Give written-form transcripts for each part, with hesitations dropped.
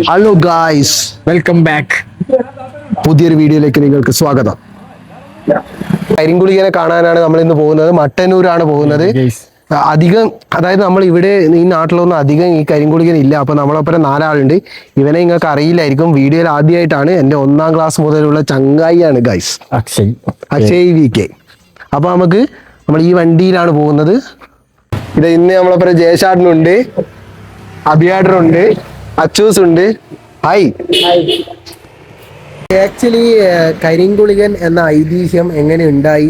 Hello guys, welcome back. പുതിയൊരു വീഡിയോയിലേക്ക് നിങ്ങൾക്ക് സ്വാഗതം. കരിങ്കുളികനെ കാണാനാണ് നമ്മൾ ഇന്ന് പോകുന്നത്. മട്ടന്നൂരാണ് പോകുന്നത്. അധികം, അതായത് നമ്മൾ ഇവിടെ ഈ നാട്ടിലൊന്നും അധികം ഈ കരിങ്കുളികൻ ഇല്ല. അപ്പൊ നമ്മളൊപ്പം 4 ആളുണ്ട്. ഇവനെ നിങ്ങൾക്ക് അറിയില്ലായിരിക്കും. വീഡിയോയിൽ ആദ്യമായിട്ടാണ്. എൻ്റെ 1ാം ക്ലാസ് മുതലുള്ള ചങ്ങായിയാണ് ഗായ്സ്, അക്ഷയ് VK. അപ്പൊ നമ്മൾ ഈ വണ്ടിയിലാണ് പോകുന്നത്. ഇത് ഇന്ന് നമ്മളൊപ്പം ജയശാടനുണ്ട്, അഭിയാടനുണ്ട്, അച്ചൂസ് ഉണ്ട്. ഹായ്. ആക്ച്വലി കരിങ്കുളികൻ എന്ന ഐതിഹ്യം എങ്ങനെ ഉണ്ടായി,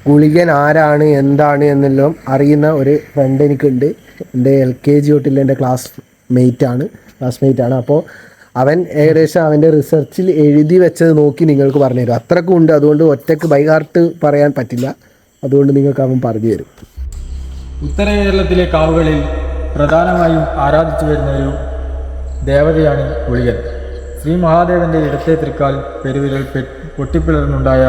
ഗുളികൻ ആരാണ് എന്താണ് എന്നെല്ലാം അറിയുന്ന ഒരു ഫ്രണ്ട് എനിക്കുണ്ട്. എൻ്റെ LKG തൊട്ടുള്ള എൻ്റെ ക്ലാസ്മേറ്റ് ആണ്. അപ്പോൾ അവൻ ഏകദേശം അവൻ്റെ റിസർച്ചിൽ എഴുതി വെച്ചത് നോക്കി നിങ്ങൾക്ക് പറഞ്ഞു തരും. അത്രക്കും ഉണ്ട്. അതുകൊണ്ട് ഒറ്റക്ക് ബൈ ഹാർട്ട് പറയാൻ പറ്റില്ല. അതുകൊണ്ട് നിങ്ങൾക്ക് അവൻ പറഞ്ഞു തരും. ഉത്തര കേരളത്തിലെ കാവുകളിൽ പ്രധാനമായും ആരാധിച്ചു വരുന്ന ഒരു ദേവതയാണ് ഗുളികൻ. ശ്രീ മഹാദേവന്റെ ഇടത്തെ തൃക്കാൽ പെരുവിരൽ പൊട്ടിപ്പിളർന്നുണ്ടായ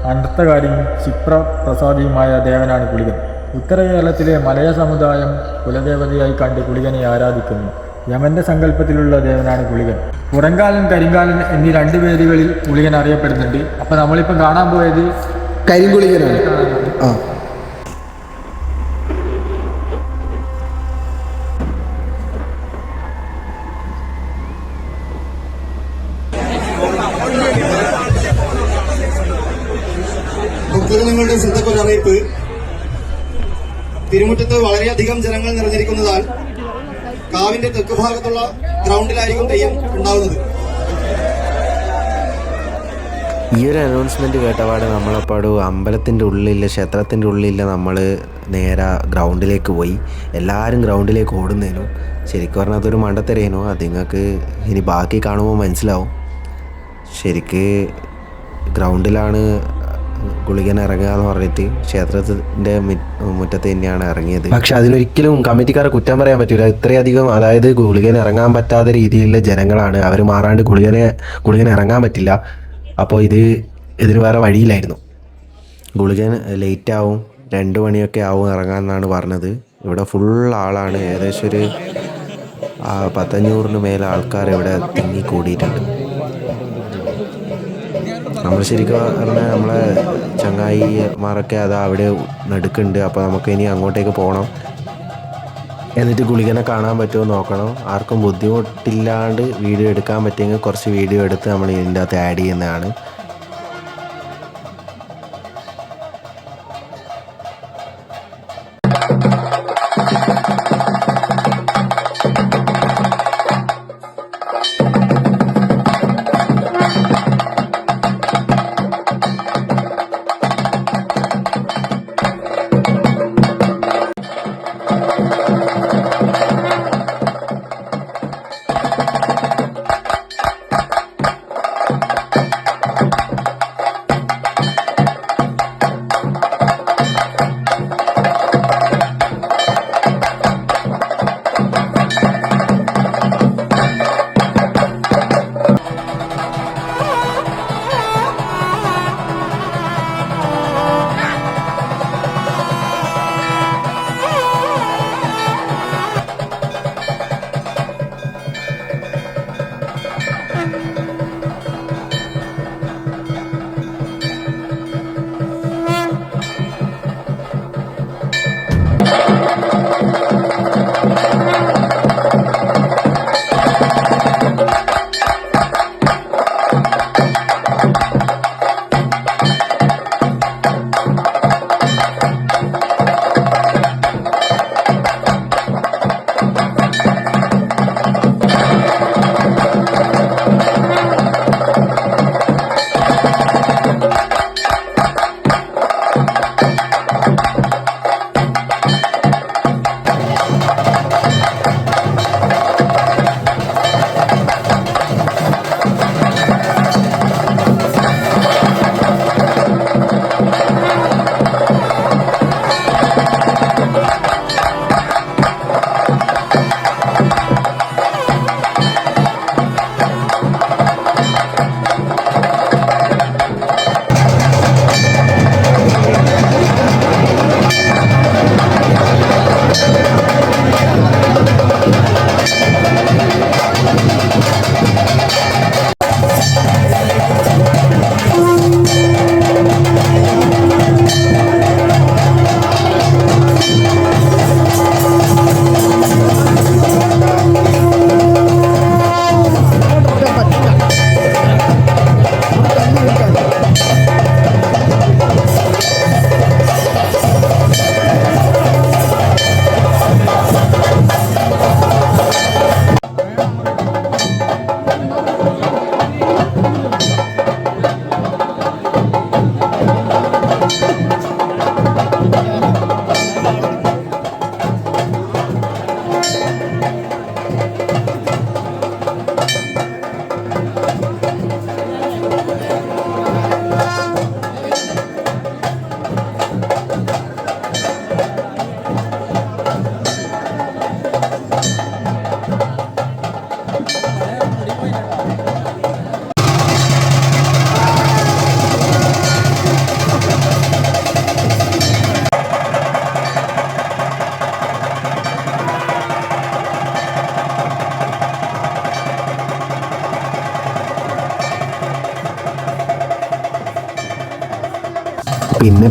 അനർത്ഥകാരിയും ക്ഷിപ്രപ്രസാദിയുമായ ദേവനാണ് ഗുളികൻ. ഉത്തര കേരളത്തിലെ മലയ സമുദായം കുലദേവതയായി കണ്ട് ഗുളികനെ ആരാധിക്കുന്നു. യമന്റെ സങ്കല്പത്തിലുള്ള ദേവനാണ് ഗുളികൻ. പുറങ്കാലൻ, കരിങ്കാലൻ എന്നീ 2 പേരുകളിൽ ഗുളികൻ അറിയപ്പെടുന്നുണ്ട്. അപ്പൊ നമ്മളിപ്പം കാണാൻ പോയത് കരിങ്കുളികനാണ്. ഭക്തജനങ്ങളുടെ ശ്രദ്ധക്കൊരറിയിപ്പ്. തിരുമുറ്റത്ത് വളരെയധികം ജനങ്ങൾ നിറഞ്ഞിരിക്കുന്നതാൽ കാവിന്റെ തെക്ക് ഭാഗത്തുള്ള ഗ്രൗണ്ടിലായിരിക്കും തെയ്യം ഉണ്ടാവുന്നത്. ഈ ഒരു അനൗൺസ്മെൻറ്റ് കേട്ടപാട് നമ്മളപ്പാട് അമ്പലത്തിൻ്റെ ഉള്ളിലില്ല, ക്ഷേത്രത്തിൻ്റെ ഉള്ളിലില്ല, നമ്മൾ നേരെ ഗ്രൗണ്ടിലേക്ക് പോയി. എല്ലാവരും ഗ്രൗണ്ടിലേക്ക് ഓടുന്നതിനു ശരിക്കും പറഞ്ഞാൽ അതൊരു മണ്ടത്തരേനു. അത് നിങ്ങൾക്ക് ഇനി ബാക്കി കാണുമ്പോൾ മനസ്സിലാവും. ശരിക്ക് ഗ്രൗണ്ടിലാണ് ഗുളികൻ ഇറങ്ങുക എന്ന് പറഞ്ഞിട്ട് ക്ഷേത്രത്തിൻ്റെ മുറ്റത്ത് തന്നെയാണ് ഇറങ്ങിയത്. പക്ഷെ അതിലൊരിക്കലും കമ്മിറ്റിക്കാരെ കുറ്റം പറയാൻ പറ്റില്ല. ഇത്രയധികം, അതായത് ഗുളികൻ ഇറങ്ങാൻ പറ്റാത്ത രീതിയിലുള്ള ജനങ്ങളാണ്. അവർ മാറാണ്ട് ഗുളികൻ ഇറങ്ങാൻ പറ്റില്ല. അപ്പോൾ ഇതിന് വേറെ വഴിയില്ലായിരുന്നു. ഗുളികൻ ലേറ്റ് ആവും, 2 മണിയൊക്കെ ആവും ഇറങ്ങാമെന്നാണ് പറഞ്ഞത്. ഇവിടെ ഫുൾ ആളാണ്. ഏകദേശം ഒരു 100-500 മേലെ ആൾക്കാർ ഇവിടെ തിങ്ങി കൂടിയിട്ടുണ്ട്. നമ്മൾ ശരിക്കും പറഞ്ഞാൽ നമ്മളെ ചങ്ങായിമാരൊക്കെ അത് അവിടെ നടുക്കുണ്ട്. അപ്പോൾ നമുക്ക് ഇനി അങ്ങോട്ടേക്ക് പോകണം. എന്നിട്ട് ഗുളികനെ കാണാൻ പറ്റുമോ നോക്കണം. ആർക്കും ബുദ്ധിമുട്ടില്ലാണ്ട് വീഡിയോ എടുക്കാൻ പറ്റിയെങ്കിൽ കുറച്ച് വീഡിയോ എടുത്ത് നമ്മൾ ഇതിൻ്റെ അകത്ത് ആഡ് ചെയ്യുന്നതാണ്.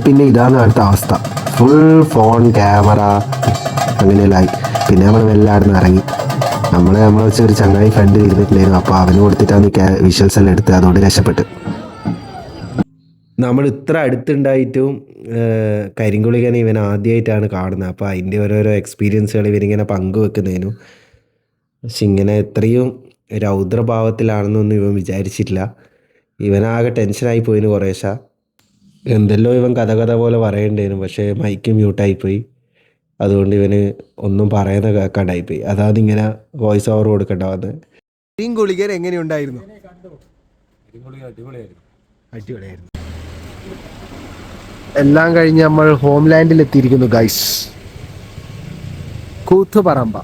പിന്നെ ഇതാണ് അടുത്ത അവസ്ഥ. ഫുൾ ഫോൺ ക്യാമറ അങ്ങനെയെല്ലാമായി. പിന്നെ നമ്മൾ വെല്ലാടുന്ന് ഇറങ്ങി. നമ്മളെ വെച്ച് ഒരു ചങ്ങായി ഫ്രണ്ടിൽ ഇരുന്നിട്ടുണ്ടായിരുന്നു. അപ്പോൾ അവന് കൊടുത്തിട്ടാണ് വിഷ്വൽസ് എല്ലാം എടുത്ത്. അതുകൊണ്ട് രക്ഷപ്പെട്ട്. നമ്മൾ ഇത്ര അടുത്തുണ്ടായിട്ടും കരിങ്കുളികൻ ഇവൻ ആദ്യമായിട്ടാണ് കാണുന്നത്. അപ്പോൾ അതിൻ്റെ ഓരോരോ എക്സ്പീരിയൻസുകൾ ഇവനിങ്ങനെ പങ്കുവെക്കുന്നതിനും. പക്ഷെ ഇങ്ങനെ ഇത്രയും രൗദ്രഭാവത്തിലാണെന്നൊന്നും ഇവൻ വിചാരിച്ചിട്ടില്ല. ഇവനാകെ ടെൻഷനായി പോയിന് കുറേശ്ശെ. എന്തെല്ലോ ഇവൻ കഥ പോലെ പറയണ്ടേനു. പക്ഷേ മൈക്ക് മ്യൂട്ടായിപ്പോയി. അതുകൊണ്ട് ഇവന് ഒന്നും പറയുന്ന കേൾക്കാണ്ടായിപ്പോയി. അതാണ് ഇങ്ങനെ വോയിസ് ഓവർ കൊടുക്കേണ്ട വന്നത്. കരിങ്കുളികൻ എങ്ങനെയുണ്ടായിരുന്നു? അടിപൊളിയായിരുന്നു. എല്ലാം കഴിഞ്ഞ് നമ്മൾ ഹോംലാൻഡിൽ എത്തിയിരിക്കുന്നു ഗൈസ്. കൂത്തുപറമ്പ.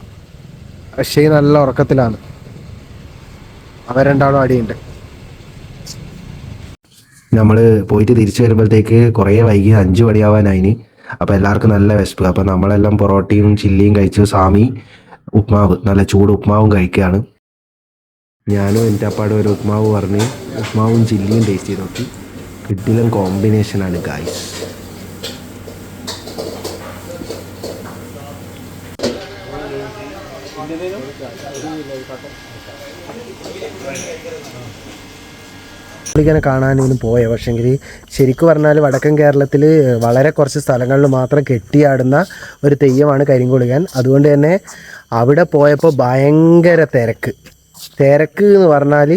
പക്ഷേ നല്ല ഉറക്കത്തിലാണ്. അവ രണ്ടാളും അടിയുണ്ട്. നമ്മൾ പോയിട്ട് തിരിച്ചു വരുമ്പോഴത്തേക്ക് കുറേ വൈകി 5 മണിയാവാനായിന്. അപ്പോൾ എല്ലാവർക്കും നല്ല വിശപ്പ്. അപ്പോൾ നമ്മളെല്ലാം പൊറോട്ടയും ചില്ലിയും കഴിച്ചു. സ്വാമി ഉപ്മാവ്, നല്ല ചൂട് ഉപ്മാവും കഴിക്കുകയാണ്. ഞാനും എൻ്റെ അപ്പാടും ഒരു ഉപ്മാവ് പറഞ്ഞ് ഉപ്മാവും ചില്ലിയും ടേസ്റ്റ് ചെയ്ത് നോക്കി. കിടിലൻ കോമ്പിനേഷനാണ് ഗൈസ്. കരിങ്കുളികനെ കാണാനും പോയ. പക്ഷെങ്കിൽ ശരിക്കും പറഞ്ഞാൽ വടക്കൻ കേരളത്തിൽ വളരെ കുറച്ച് സ്ഥലങ്ങളിൽ മാത്രം കെട്ടിയാടുന്ന ഒരു തെയ്യമാണ് കരിങ്കുളികൻ. അതുകൊണ്ട് തന്നെ അവിടെ പോയപ്പോൾ ഭയങ്കര തിരക്ക് എന്ന് പറഞ്ഞാൽ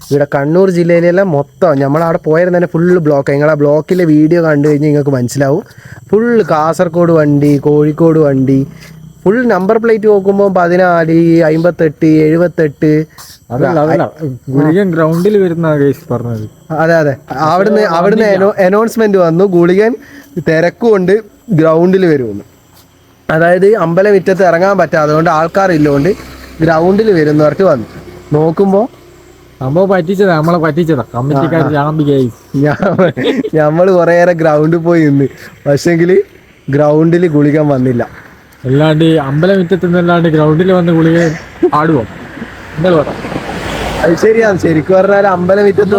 ഇവിടെ കണ്ണൂർ ജില്ലയിലെല്ലാം മൊത്തം നമ്മളവിടെ പോയാലും തന്നെ ഫുള്ള് ബ്ലോക്ക്. നിങ്ങൾ ആ ബ്ലോക്കിലെ വീഡിയോ കണ്ടു കഴിഞ്ഞാൽ നിങ്ങൾക്ക് മനസ്സിലാവും. ഫുള്ള് കാസർഗോഡ് വണ്ടി, കോഴിക്കോട് വണ്ടി, ഫുൾ നമ്പർ പ്ലേറ്റ് നോക്കുമ്പോൾ 14, 58, 78. ഗുളികൻ ഗ്രൗണ്ടിൽ വരുന്ന പറഞ്ഞത്. അതെ. അവിടുന്ന് അനൗൺസ്മെന്റ് വന്നു, ഗുളികൻ തിരക്കുകൊണ്ട് ഗ്രൗണ്ടിൽ വരുമെന്ന്. അതായത് അമ്പലമുറ്റത്ത് ഇറങ്ങാൻ പറ്റാതെ കൊണ്ട് ആൾക്കാരില്ലോണ്ട് ഗ്രൗണ്ടിൽ വരുന്നവർക്ക് വന്നു. നോക്കുമ്പോൾ നമ്മളെ പറ്റിച്ചതാ കമ്മിറ്റിക്കാർ. നമ്മൾ കുറേ നേരം ഗ്രൗണ്ടിൽ പോയി നിന്ന്. പക്ഷെങ്കിൽ ഗ്രൗണ്ടിൽ ഗുളികൻ വന്നില്ല. അല്ലാണ്ട് അമ്പലമുറ്റത്ത് നിന്നല്ലാണ്ട് ഗ്രൗണ്ടിൽ വന്ന് ഗുളിക ആടുവോ? അത് ശരിയാണ്. ശരിക്കും പറഞ്ഞാൽ അമ്പലമുറ്റത്ത്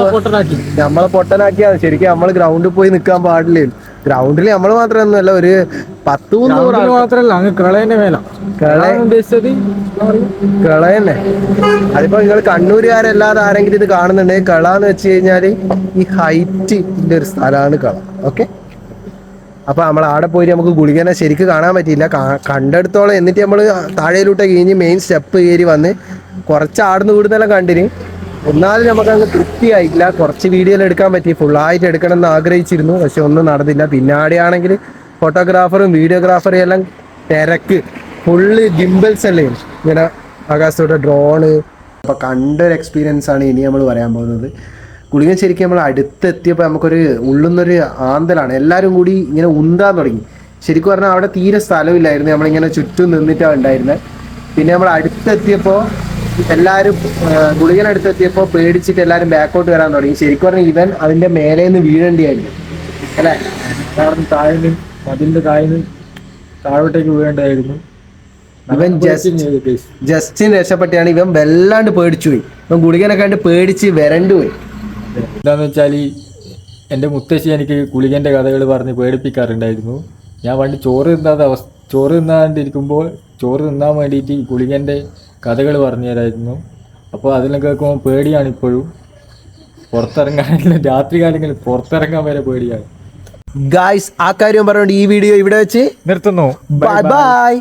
നമ്മളെ പൊട്ടനാക്കിയാണ്. ശരിക്കും നമ്മൾ ഗ്രൗണ്ടിൽ പോയി നിൽക്കാൻ പാടില്ല. ഗ്രൗണ്ടിൽ നമ്മൾ മാത്രമൊന്നുമല്ല, ഒരു 10-300 മാത്രല്ല, അങ്ങ് കളയന്റെ മേല ഉദ്ദേശിച്ചത്. കളയന്നെ. അതിപ്പോ നിങ്ങൾ കണ്ണൂരുകാരല്ലാതെ ആരെങ്കിലും ഇത് കാണുന്നുണ്ടെങ്കിൽ, കള എന്ന് വെച്ച് കഴിഞ്ഞാല് ഈ ഹൈറ്റിന്റെ ഒരു സ്ഥലമാണ് കള. ഓക്കെ. അപ്പൊ നമ്മൾ അവിടെ പോയിട്ട് നമുക്ക് ഗുളികനെ ശരിക്കും കാണാൻ പറ്റിയില്ല. കണ്ടെടുത്തോളം. എന്നിട്ട് നമ്മൾ താഴേലോട്ട് കഴിഞ്ഞ് മെയിൻ സ്റ്റെപ്പ് കയറി വന്ന് കുറച്ച് ആടുന്ന് കൂടുന്നെല്ലാം കണ്ടിന്. എന്നാലും നമുക്ക് അങ്ങ് തൃപ്തിയായില്ല. കുറച്ച് വീഡിയോയിൽ എടുക്കാൻ പറ്റി. ഫുള്ളായിട്ട് എടുക്കണം എന്ന് ആഗ്രഹിച്ചിരുന്നു, പക്ഷെ ഒന്നും നടന്നില്ല. പിന്നാടെയാണെങ്കിൽ ഫോട്ടോഗ്രാഫറും വീഡിയോഗ്രാഫറും എല്ലാം തിരക്ക്. ഫുള്ള് ഗിംബൽസ് അല്ലേ, ഇങ്ങനെ ആകാശത്തോടെ ഡ്രോണ്. അപ്പോൾ കണ്ടൊരു എക്സ്പീരിയൻസ് ആണ് ഇനി നമ്മൾ പറയാൻ പോകുന്നത്. ഗുളികൻ ശരിക്കും നമ്മൾ അടുത്തെത്തിയപ്പോൾ നമുക്കൊരു ഉള്ളുന്നൊരു ആന്തലാണ്. എല്ലാവരും കൂടി ഇങ്ങനെ ഉന്താൻ തുടങ്ങി. ശരിക്കും പറഞ്ഞാൽ അവിടെ തീരെ സ്ഥലമില്ലായിരുന്നു. നമ്മളിങ്ങനെ ചുറ്റും നിന്നിട്ടാണ് ഉണ്ടായിരുന്നത്. പിന്നെ നമ്മൾ അടുത്തെത്തിയപ്പോൾ എല്ലാവരും ഗുളികൻ അടുത്തെത്തിയപ്പോൾ പേടിച്ചിട്ട് എല്ലാവരും ബാക്കോട്ട് വരാൻ തുടങ്ങി. ശരിക്കും പറഞ്ഞാൽ ഇവൻ അതിൻ്റെ മേലെ നിന്ന് വീഴേണ്ടിയായിരുന്നു അല്ലേ? അതിന്റെ താഴോട്ടേക്ക് വീഴേണ്ടായിരുന്നു. ഇവൻ ജസ്റ്റിന് രക്ഷപ്പെട്ടാണ്. ഇവൻ വല്ലാണ്ട് പേടിച്ചു പോയി. ഇവൻ ഗുളികനെ കണ്ട് പേടിച്ച് വരണ്ടു പോയി. എന്താന്ന് വെച്ചാൽ എൻ്റെ മുത്തശ്ശി എനിക്ക് ഗുളികൻ്റെ കഥകൾ പറഞ്ഞ് പേടിപ്പിക്കാറുണ്ടായിരുന്നു. ഞാൻ പണ്ട് ചോറ് തിന്നാണ്ടിരിക്കുമ്പോൾ ചോറ് തിന്നാൻ വേണ്ടിയിട്ട് ഗുളികൻ്റെ കഥകൾ പറഞ്ഞു തരായിരുന്നു. അപ്പോൾ അതിലും കേൾക്കുമ്പോൾ പേടിയാണ് ഇപ്പോഴും. പുറത്തിറങ്ങാൻ രാത്രി കാലങ്ങളിൽ പുറത്തിറങ്ങാൻ വരെ പേടിയാണ്. ഗായ്സ്, ആ കാര്യം പറഞ്ഞുകൊണ്ട് ഈ വീഡിയോ ഇവിടെ വെച്ച് നിർത്തുന്നു. Bye bye.